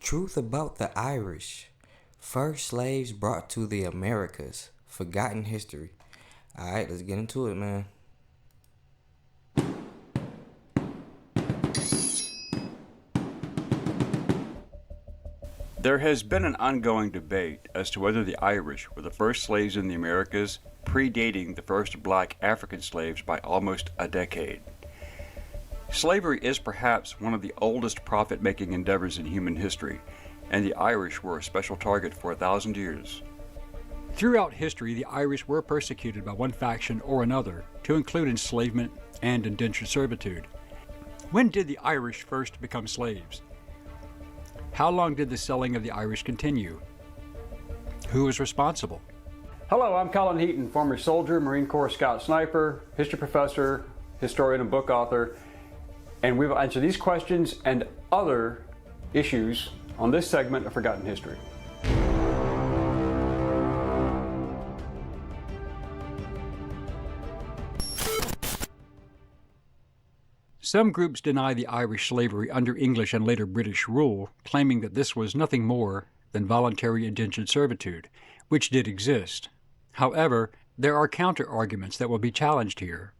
Truth about the Irish. First slaves brought to the Americas. Forgotten history. Alright, let's get into it, man. There has been an ongoing debate as to whether the Irish were the first slaves in the Americas, predating the first black African slaves by almost a decade. Slavery is perhaps one of the oldest profit-making endeavors in human history, and the Irish were a special target for 1,000 years. Throughout history, the Irish were persecuted by one faction or another, to include enslavement and indentured servitude. When did the Irish first become slaves? How long did the selling of the Irish continue? Who was responsible? Hello, I'm Colin Heaton, former soldier, Marine Corps scout sniper, history professor, historian and book author, and we will answer these questions and other issues on this segment of Forgotten History. Some groups deny the Irish slavery under English and later British rule, claiming that this was nothing more than voluntary indentured servitude, which did exist. However, there are counter-arguments that will be challenged here.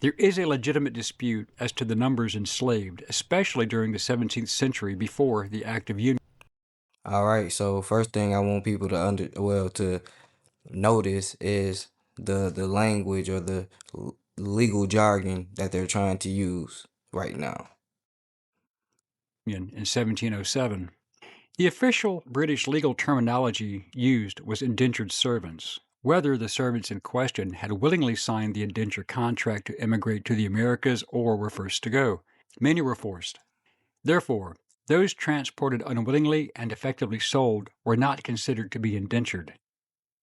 There is a legitimate dispute as to the numbers enslaved, especially during the 17th century before the Act of Union. Alright, so first thing I want people to notice is the language or the legal jargon that they're trying to use right now. In 1707. The official British legal terminology used was indentured servants. Whether the servants in question had willingly signed the indenture contract to immigrate to the Americas or were first to go. Many were forced. Therefore, those transported unwillingly and effectively sold were not considered to be indentured.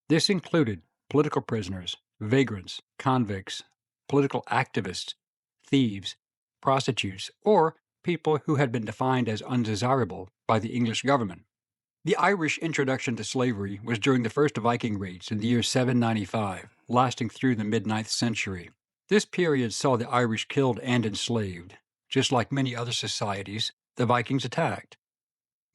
This included political prisoners, vagrants, convicts, political activists, thieves, prostitutes, or people who had been defined as undesirable by the English government. The Irish introduction to slavery was during the first Viking raids in the year 795, lasting through the mid-9th century. This period saw the Irish killed and enslaved. Just like many other societies, the Vikings attacked.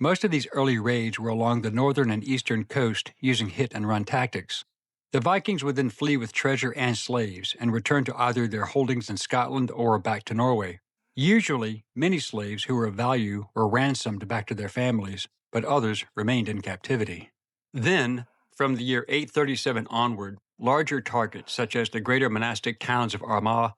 Most of these early raids were along the northern and eastern coast using hit-and-run tactics. The Vikings would then flee with treasure and slaves and return to either their holdings in Scotland or back to Norway. Usually, many slaves who were of value were ransomed back to their families, but others remained in captivity. Then, from the year 837 onward, larger targets such as the greater monastic towns of Armagh,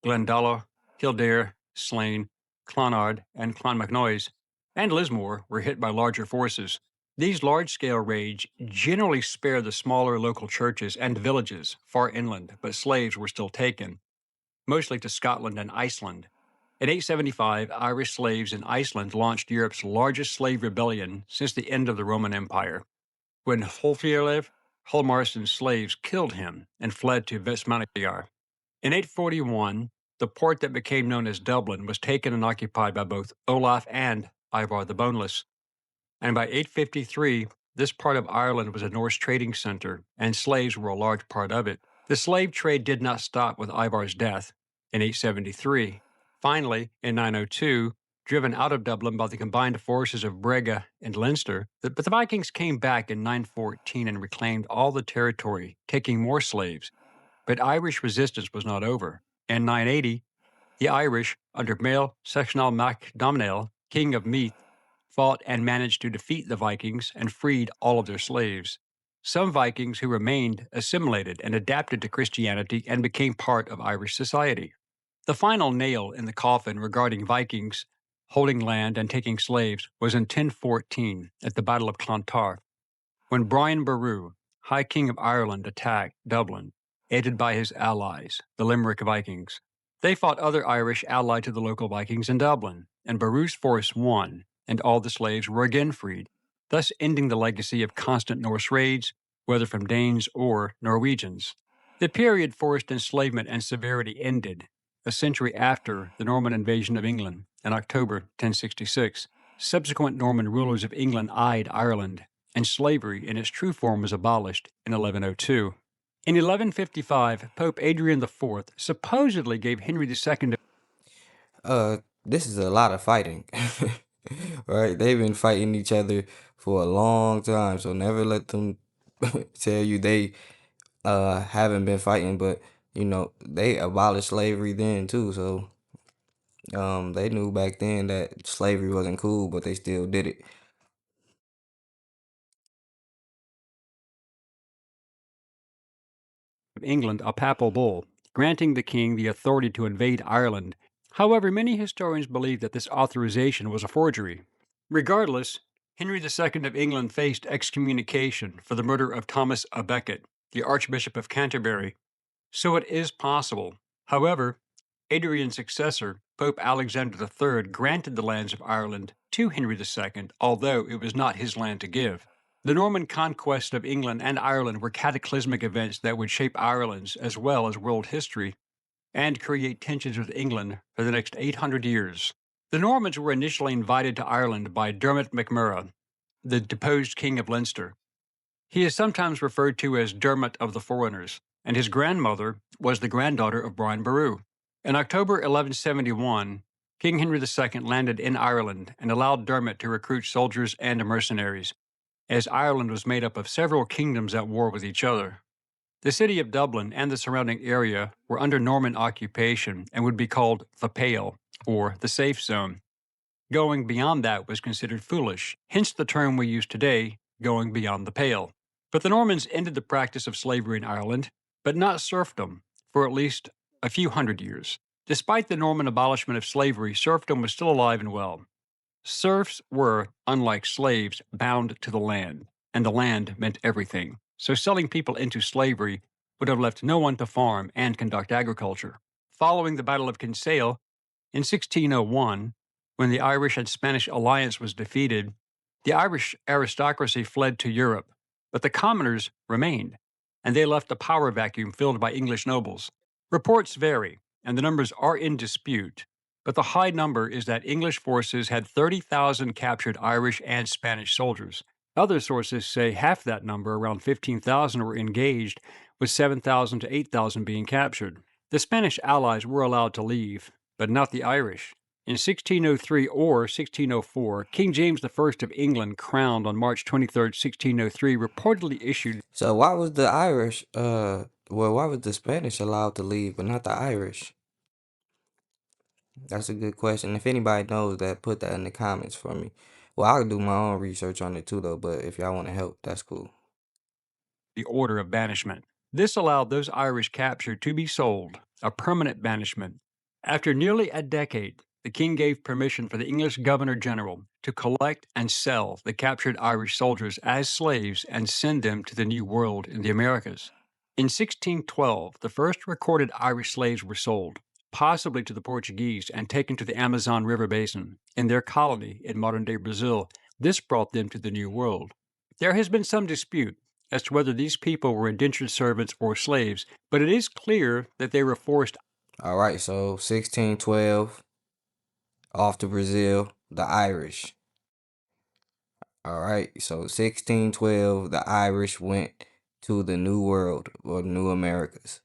Glendalough, Kildare, Slane, Clonard, and Clonmacnoise, and Lismore were hit by larger forces. These large-scale raids generally spared the smaller local churches and villages far inland, but slaves were still taken, mostly to Scotland and Iceland. In 875, Irish slaves in Iceland launched Europe's largest slave rebellion since the end of the Roman Empire, when Hrólfr Hólmarsson's slaves killed him and fled to Vestmannaeyjar. In 841, the port that became known as Dublin was taken and occupied by both Olaf and Ivar the Boneless. And by 853, this part of Ireland was a Norse trading center, and slaves were a large part of it. The slave trade did not stop with Ivar's death in 873. Finally, in 902, driven out of Dublin by the combined forces of Brega and Leinster, but the Vikings came back in 914 and reclaimed all the territory, taking more slaves. But Irish resistance was not over. In 980, the Irish, under Mael Sechnal Mac Domhnall, king of Meath, fought and managed to defeat the Vikings and freed all of their slaves. Some Vikings who remained assimilated and adapted to Christianity and became part of Irish society. The final nail in the coffin regarding Vikings holding land and taking slaves was in 1014 at the Battle of Clontarf, when Brian Boru, High King of Ireland, attacked Dublin, aided by his allies, the Limerick Vikings. They fought other Irish allied to the local Vikings in Dublin, and Boru's force won, and all the slaves were again freed, thus ending the legacy of constant Norse raids, whether from Danes or Norwegians. The period forced enslavement and severity ended a century after the Norman invasion of England in October 1066. Subsequent Norman rulers of England eyed Ireland, and slavery in its true form was abolished in 1102. In 1155, Pope Adrian IV supposedly gave Henry II This is a lot of fighting. Right? They've been fighting each other for a long time, so never let them tell you they haven't been fighting. But they abolished slavery then too, so they knew back then that slavery wasn't cool, but they still did it. Of England a papal bull, granting the king the authority to invade Ireland. However, many historians believe that this authorization was a forgery. Regardless, Henry II of England faced excommunication for the murder of Thomas à Becket, the Archbishop of Canterbury, so it is possible. However, Adrian's successor, Pope Alexander III, granted the lands of Ireland to Henry II, although it was not his land to give. The Norman conquest of England and Ireland were cataclysmic events that would shape Ireland's as well as world history and create tensions with England for the next 800 years. The Normans were initially invited to Ireland by Dermot MacMurrough, the deposed King of Leinster. He is sometimes referred to as Dermot of the Foreigners, and his grandmother was the granddaughter of Brian Boru. In October 1171, King Henry II landed in Ireland and allowed Dermot to recruit soldiers and mercenaries, as Ireland was made up of several kingdoms at war with each other. The city of Dublin and the surrounding area were under Norman occupation and would be called the Pale, or the Safe Zone. Going beyond that was considered foolish, hence the term we use today, going beyond the pale. But the Normans ended the practice of slavery in Ireland, but not serfdom, for at least a few hundred years. Despite the Norman abolishment of slavery, serfdom was still alive and well. Serfs were, unlike slaves, bound to the land, and the land meant everything. So selling people into slavery would have left no one to farm and conduct agriculture. Following the Battle of Kinsale, in 1601, when the Irish and Spanish alliance was defeated, the Irish aristocracy fled to Europe, but the commoners remained, and they left a power vacuum filled by English nobles. Reports vary, and the numbers are in dispute, but the high number is that English forces had 30,000 captured Irish and Spanish soldiers. Other sources say half that number, around 15,000, were engaged, with 7,000 to 8,000 being captured. The Spanish allies were allowed to leave, but not the Irish. In 1603 or 1604, King James I of England, crowned on March 23, 1603, reportedly issued. So why was the Irish, why was the Spanish allowed to leave, but not the Irish? That's a good question. If anybody knows that, put that in the comments for me. Well, I'll do my own research on it too, though. But if y'all want to help, that's cool. The order of banishment. This allowed those Irish captured to be sold, a permanent banishment. After nearly a decade, the king gave permission for the English Governor General to collect and sell the captured Irish soldiers as slaves and send them to the New World in the Americas. In 1612, the first recorded Irish slaves were sold, possibly to the Portuguese, and taken to the Amazon River Basin, in their colony in modern-day Brazil. This brought them to the New World. There has been some dispute as to whether these people were indentured servants or slaves, but it is clear that they were forced. All right, so 1612, off to Brazil, the Irish. All right, so 1612, the Irish went to the New World or New Americas.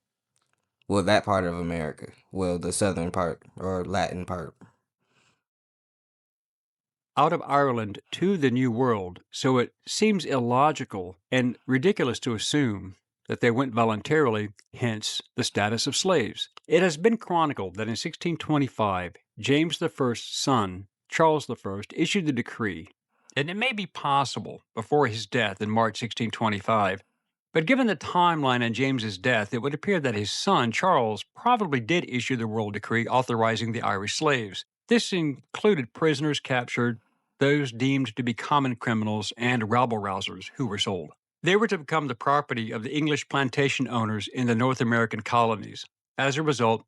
Well, that part of America. Well, the southern part or Latin part. Out of Ireland to the New World, so it seems illogical and ridiculous to assume that they went voluntarily, hence the status of slaves. It has been chronicled that in 1625, James I's son, Charles I, issued the decree, and it may be possible before his death in March 1625. But given the timeline on James's death, it would appear that his son, Charles, probably did issue the royal decree authorizing the Irish slaves. This included prisoners captured, those deemed to be common criminals, and rabble-rousers who were sold. They were to become the property of the English plantation owners in the North American colonies. As a result,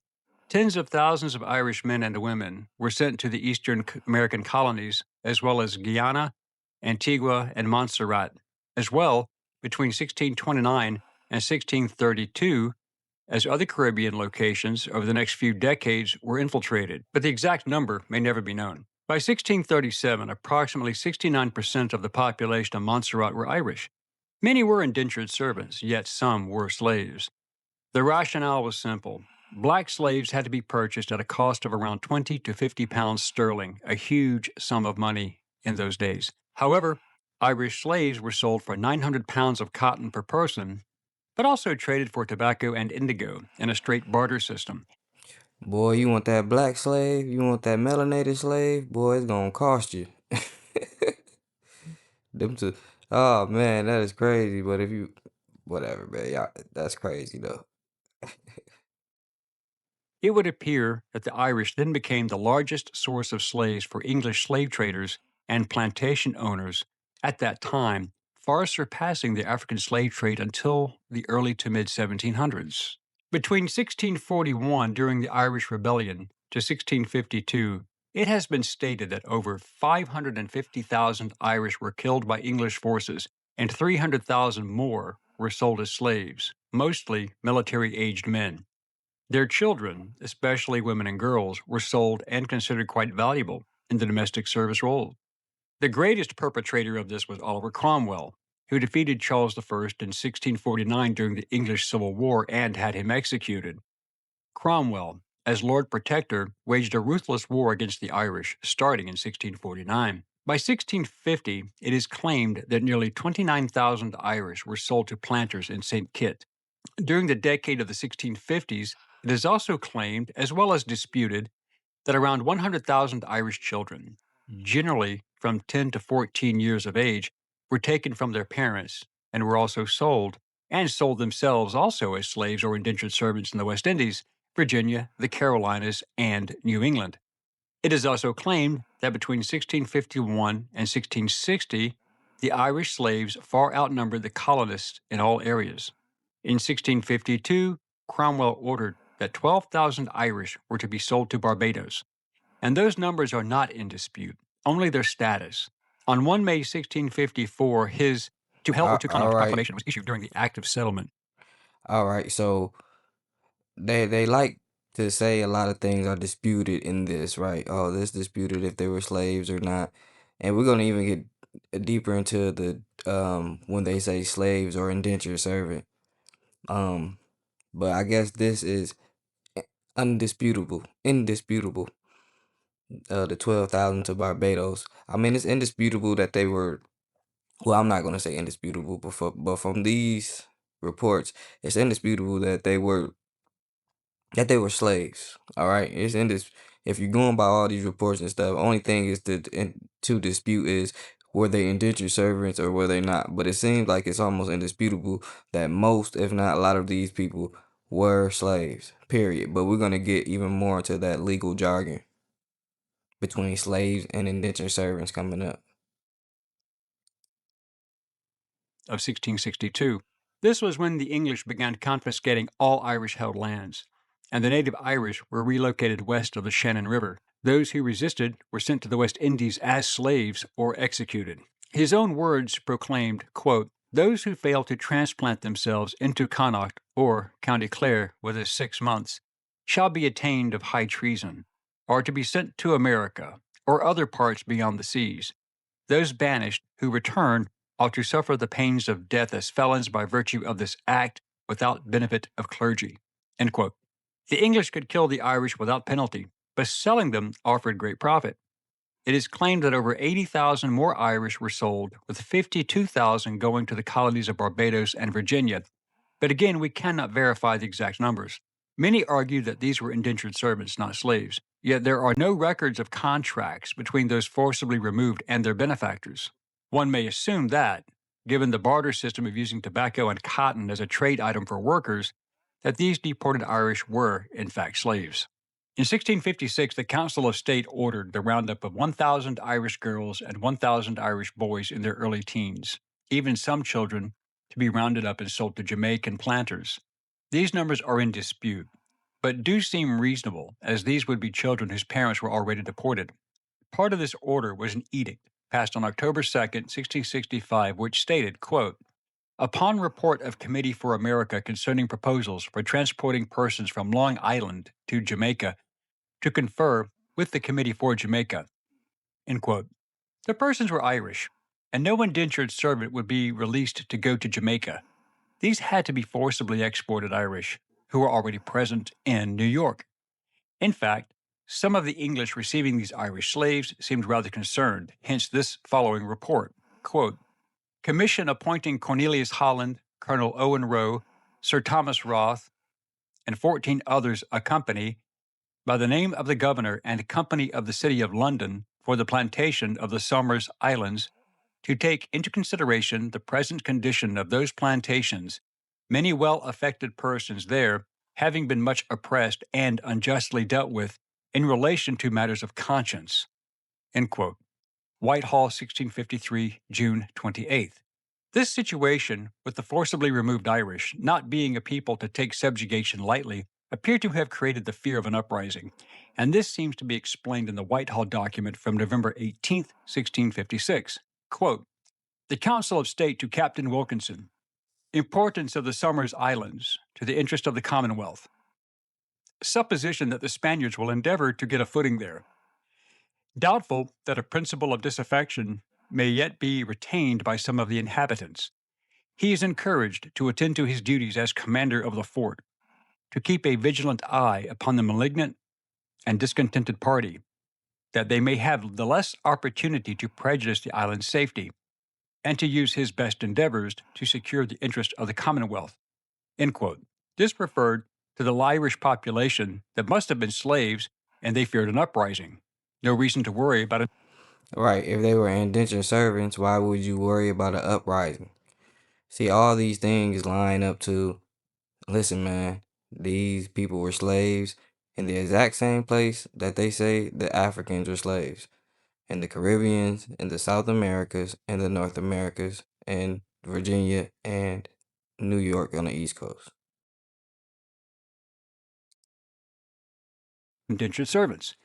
tens of thousands of Irish men and women were sent to the Eastern American colonies, as well as Guyana, Antigua, and Montserrat. As well, between 1629 and 1632, as other Caribbean locations over the next few decades were infiltrated, but the exact number may never be known. By 1637, approximately 69% of the population of Montserrat were Irish. Many were indentured servants, yet some were slaves. The rationale was simple. Black slaves had to be purchased at a cost of around 20 to 50 pounds sterling, a huge sum of money in those days. However, Irish slaves were sold for 900 pounds of cotton per person, but also traded for tobacco and indigo in a straight barter system. Boy, you want that black slave? You want that melanated slave? Boy, it's gonna cost you. Them two. Oh man, that is crazy. But if you, whatever, man, y'all, that's crazy though. It would appear that the Irish then became the largest source of slaves for English slave traders and plantation owners at that time, far surpassing the African slave trade until the early to mid 1700s. Between 1641, during the Irish Rebellion, to 1652, it has been stated that over 550,000 Irish were killed by English forces and 300,000 more were sold as slaves, mostly military aged men. Their children, especially women and girls, were sold and considered quite valuable in the domestic service role. The greatest perpetrator of this was Oliver Cromwell, who defeated Charles I in 1649 during the English Civil War and had him executed. Cromwell, as Lord Protector, waged a ruthless war against the Irish, starting in 1649. By 1650, it is claimed that nearly 29,000 Irish were sold to planters in St. Kitts. During the decade of the 1650s, it is also claimed, as well as disputed, that around 100,000 Irish children, generally from 10 to 14 years of age, were taken from their parents and were also sold, and sold themselves also as slaves or indentured servants in the West Indies, Virginia, the Carolinas, and New England. It is also claimed that between 1651 and 1660, the Irish slaves far outnumbered the colonists in all areas. In 1652, Cromwell ordered that 12,000 Irish were to be sold to Barbados, and those numbers are not in dispute, only their status. On 1 May 1654, his To Hell or to All Connaught right, proclamation was issued during the Act of Settlement. all right. So they like to say a lot of things are disputed in this, right? Oh, this disputed if they were slaves or not, and we're gonna even get deeper into the when they say slaves or indentured servant. Um, but I guess this is indisputable. The 12,000 to Barbados. I mean, it's indisputable that they were. Well, I'm not gonna say indisputable, but from these reports, it's indisputable that they were slaves. All right, it's in this. If you're going by all these reports and stuff, only thing is to dispute is were they indentured servants or were they not. But it seems like it's almost indisputable that most, if not a lot of these people, were slaves. Period. But we're gonna get even more into that legal jargon between slaves and indentured servants coming up. Of 1662. This was when the English began confiscating all Irish held lands, and the native Irish were relocated west of the Shannon River. Those who resisted were sent to the West Indies as slaves or executed. His own words proclaimed, quote, "Those who fail to transplant themselves into Connaught or County Clare within 6 months shall be attainted of high treason, or to be sent to America or other parts beyond the seas. Those banished who return ought to suffer the pains of death as felons by virtue of this act without benefit of clergy." End quote. The English could kill the Irish without penalty, but selling them offered great profit. It is claimed that over 80,000 more Irish were sold, with 52,000 going to the colonies of Barbados and Virginia. But again, we cannot verify the exact numbers. Many argue that these were indentured servants, not slaves, yet there are no records of contracts between those forcibly removed and their benefactors. One may assume that, given the barter system of using tobacco and cotton as a trade item for workers, that these deported Irish were, in fact, slaves. In 1656, the Council of State ordered the roundup of 1,000 Irish girls and 1,000 Irish boys in their early teens, even some children, to be rounded up and sold to Jamaican planters. These numbers are in dispute, but do seem reasonable, as these would be children whose parents were already deported. Part of this order was an edict passed on October 2nd, 1665, which stated, quote, "Upon report of Committee for America concerning proposals for transporting persons from Long Island to Jamaica to confer with the Committee for Jamaica," end quote. The persons were Irish, and no indentured servant would be released to go to Jamaica. These had to be forcibly exported Irish. who were already present in New York. In fact, some of the English receiving these Irish slaves seemed rather concerned, hence this following report. Quote, Commission appointing Cornelius Holland, Colonel Owen Roe, Sir Thomas Roth, and 14 others accompany, by the name of the governor and company of the city of London, for the plantation of the Somers Islands, to take into consideration the present condition of those plantations, many well affected persons there having been much oppressed and unjustly dealt with in relation to matters of conscience. End quote. Whitehall, 1653, June 28th. This situation, with the forcibly removed Irish not being a people to take subjugation lightly, appeared to have created the fear of an uprising, and this seems to be explained in the Whitehall document from November 18, 1656. Quote, The Council of State to Captain Wilkinson. Importance of the Somers Islands to the interest of the Commonwealth. Supposition that the Spaniards will endeavor to get a footing there. Doubtful that a principle of disaffection may yet be retained by some of the inhabitants. He is encouraged to attend to his duties as commander of the fort, to keep a vigilant eye upon the malignant and discontented party, that they may have the less opportunity to prejudice the island's safety, and to use his best endeavors to secure the interest of the Commonwealth. End quote. This referred to the Irish population that must have been slaves, and they feared an uprising. No reason to worry about it. Right. If they were indentured servants, why would you worry about an uprising? See, all these things line up to, listen, man, these people were slaves in the exact same place that they say the Africans were slaves. In the Caribbeans, in the South Americas, in the North Americas, in Virginia and New York on the East Coast. Indentured servants.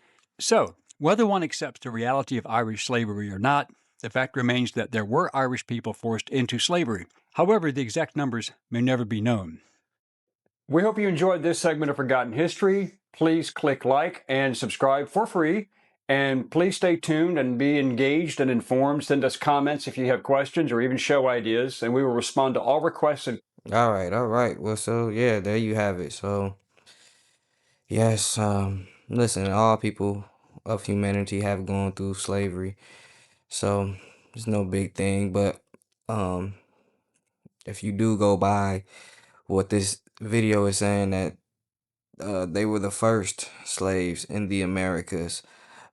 So, whether one accepts the reality of Irish slavery or not, the fact remains that there were Irish people forced into slavery. However, the exact numbers may never be known. We hope you enjoyed this segment of Forgotten History. Please click like and subscribe for free. And please stay tuned and be engaged and informed. Send us comments if you have questions or even show ideas, and we will respond to all requests. All right. Well, so yeah, there you have it. So yes, listen, all people of humanity have gone through slavery. So it's no big thing, but um if you do go by what this video is saying that they were the first slaves in the Americas,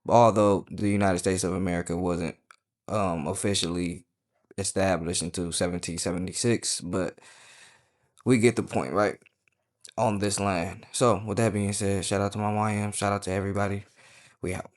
although the United States of America wasn't officially established until 1776, but we get the point, right? On this land. So with that being said, shout out to my YM, shout out to everybody. We out.